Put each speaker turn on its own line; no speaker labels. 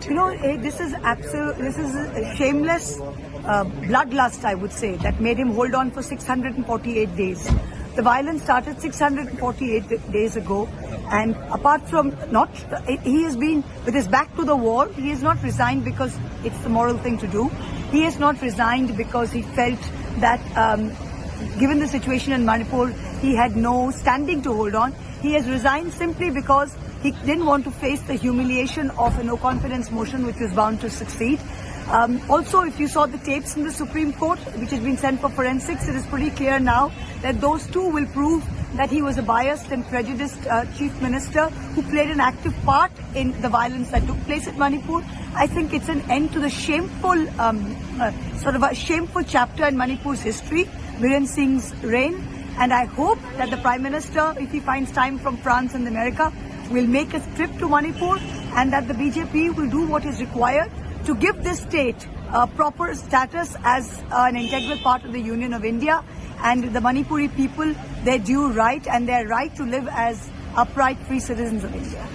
You know, this is a shameless bloodlust, I would say, that made him hold on for 648 days. The violence started 648 days ago, and apart from he has been with his back to the wall. He has not resigned because it's the moral thing to do. He has not resigned because he felt that, given the situation in Manipur, he had no standing to hold on. He has resigned simply because he didn't want to face the humiliation of a no-confidence motion, which was bound to succeed. Also, if you saw the tapes in the Supreme Court, which has been sent for forensics, it is pretty clear now that those too will prove that he was a biased and prejudiced chief minister who played an active part in the violence that took place at Manipur. I think it's an end to the shameful, sort of a shameful chapter in Manipur's history, Biren Singh's reign. And I hope that the Prime Minister, if he finds time from France and America, will make a trip to Manipur, and that the BJP will do what is required to give this state a proper status as an integral part of the Union of India, and the Manipuri people their due right and their right to live as upright free citizens of India.